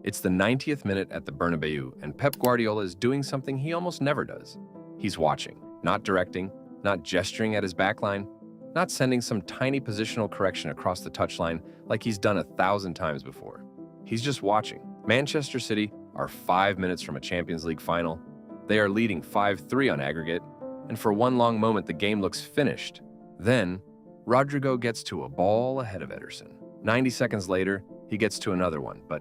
It's the 90th minute at the Bernabeu, and Pep Guardiola is doing something he almost never does. He's watching, not directing, not gesturing at his backline, not sending some tiny positional correction across the touchline like he's done 1,000 times before. He's just watching. Manchester City are 5 minutes from a Champions League final. They are leading 5-3 on aggregate, and for one long moment the game looks finished. Then, Rodrigo gets to a ball ahead of Ederson. 90 seconds later, he gets to another one, but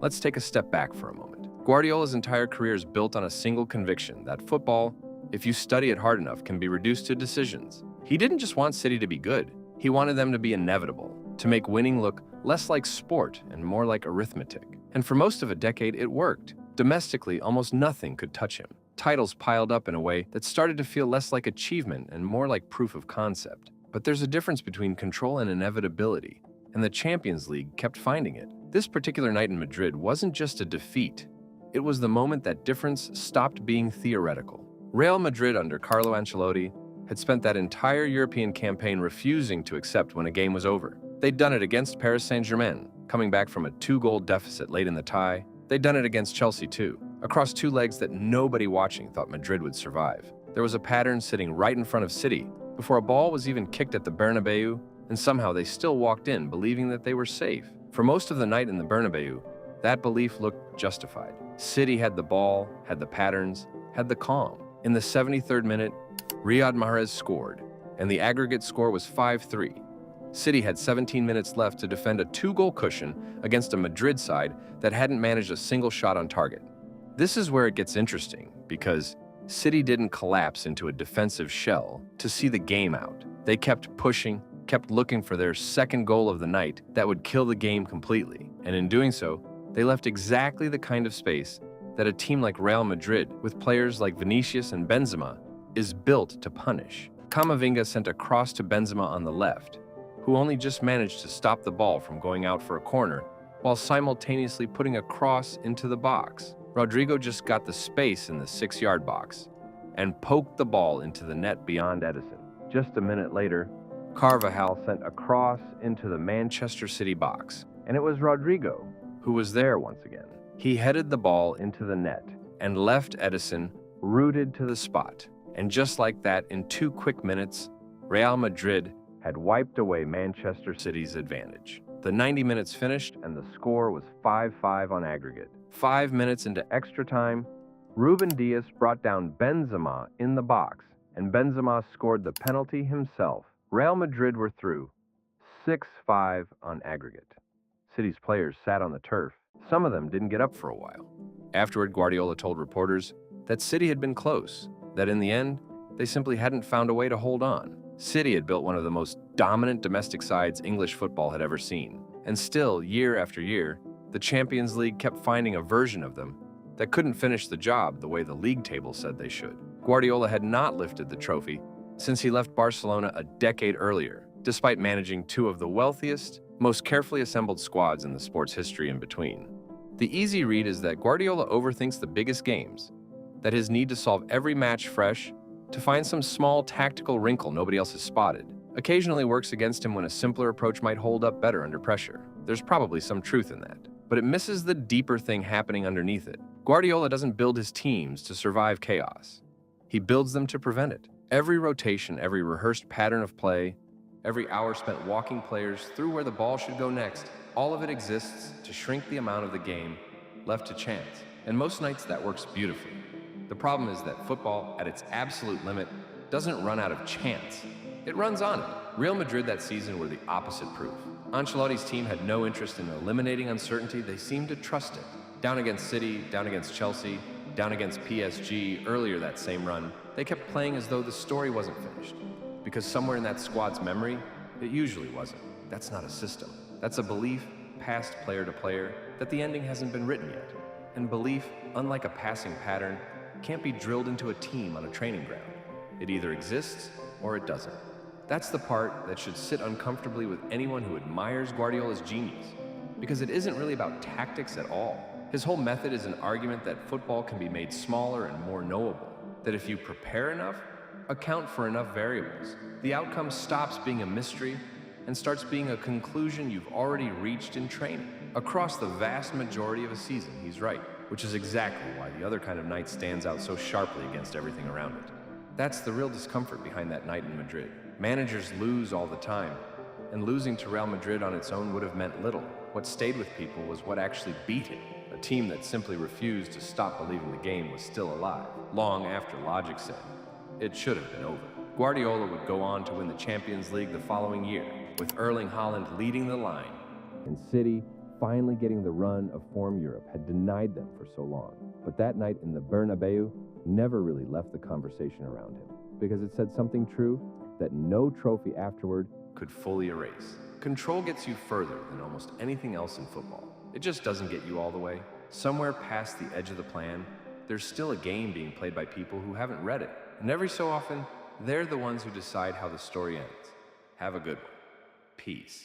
let's take a step back for a moment. Guardiola's entire career is built on a single conviction that football, if you study it hard enough, can be reduced to decisions. He didn't just want City to be good. He wanted them to be inevitable, to make winning look less like sport and more like arithmetic. And for most of a decade, it worked. Domestically, almost nothing could touch him. Titles piled up in a way that started to feel less like achievement and more like proof of concept. But there's a difference between control and inevitability, and the Champions League kept finding it. This particular night in Madrid wasn't just a defeat. It was the moment that difference stopped being theoretical. Real Madrid under Carlo Ancelotti had spent that entire European campaign refusing to accept when a game was over. They'd done it against Paris Saint-Germain, coming back from a 2-goal deficit late in the tie. They'd done it against Chelsea too, across 2 legs that nobody watching thought Madrid would survive. There was a pattern sitting right in front of City before a ball was even kicked at the Bernabeu, and somehow they still walked in believing that they were safe. For most of the night in the Bernabeu, that belief looked justified. City had the ball, had the patterns, had the calm. In the 73rd minute, Riyad Mahrez scored, and the aggregate score was 5-3. City had 17 minutes left to defend a 2-goal cushion against a Madrid side that hadn't managed a single shot on target. This is where it gets interesting, because City didn't collapse into a defensive shell to see the game out. They kept pushing, kept looking for their second goal of the night that would kill the game completely. And in doing so, they left exactly the kind of space that a team like Real Madrid, with players like Vinicius and Benzema, is built to punish. Camavinga sent a cross to Benzema on the left, who only just managed to stop the ball from going out for a corner, while simultaneously putting a cross into the box. Rodrigo just got the space in the 6-yard box and poked the ball into the net beyond Ederson. Just a minute later, Carvajal sent a cross into the Manchester City box, and it was Rodrigo who was there once again. He headed the ball into the net and left Ederson rooted to the spot. And just like that, in 2 quick minutes, Real Madrid had wiped away Manchester City's advantage. The 90 minutes finished, and the score was 5-5 on aggregate. 5 minutes into extra time, Ruben Dias brought down Benzema in the box, and Benzema scored the penalty himself. Real Madrid were through, 6-5 on aggregate. City's players sat on the turf. Some of them didn't get up for a while. Afterward, Guardiola told reporters that City had been close, that in the end, they simply hadn't found a way to hold on. City had built one of the most dominant domestic sides English football had ever seen. And still, year after year, the Champions League kept finding a version of them that couldn't finish the job the way the league table said they should. Guardiola had not lifted the trophy since he left Barcelona a decade earlier, despite managing 2 of the wealthiest, most carefully assembled squads in the sport's history in between. The easy read is that Guardiola overthinks the biggest games, that his need to solve every match fresh, to find some small tactical wrinkle nobody else has spotted, occasionally works against him when a simpler approach might hold up better under pressure. There's probably some truth in that, but it misses the deeper thing happening underneath it. Guardiola doesn't build his teams to survive chaos. He builds them to prevent it. Every rotation, every rehearsed pattern of play, every hour spent walking players through where the ball should go next, all of it exists to shrink the amount of the game left to chance. And most nights that works beautifully. The problem is that football, at its absolute limit, doesn't run out of chance. It runs on it. Real Madrid that season were the opposite proof. Ancelotti's team had no interest in eliminating uncertainty. They seemed to trust it. Down against City, down against Chelsea, down against PSG earlier that same run, they kept playing as though the story wasn't finished. Because somewhere in that squad's memory, it usually wasn't. That's not a system. That's a belief, passed player to player, that the ending hasn't been written yet. And belief, unlike a passing pattern, can't be drilled into a team on a training ground. It either exists or it doesn't. That's the part that should sit uncomfortably with anyone who admires Guardiola's genius, because it isn't really about tactics at all. His whole method is an argument that football can be made smaller and more knowable, that if you prepare enough, account for enough variables, the outcome stops being a mystery and starts being a conclusion you've already reached in training. Across the vast majority of a season, he's right, which is exactly why the other kind of night stands out so sharply against everything around it. That's the real discomfort behind that night in Madrid. Managers lose all the time, and losing to Real Madrid on its own would have meant little. What stayed with people was what actually beat it, a team that simply refused to stop believing the game was still alive, long after logic said it should have been over. Guardiola would go on to win the Champions League the following year, with Erling Haaland leading the line, and City finally getting the run of form Europe had denied them for so long. But that night in the Bernabeu never really left the conversation around him, because it said something true that no trophy afterward could fully erase. Control gets you further than almost anything else in football. It just doesn't get you all the way. Somewhere past the edge of the plan, there's still a game being played by people who haven't read it. And every so often, they're the ones who decide how the story ends. Have a good one. Peace.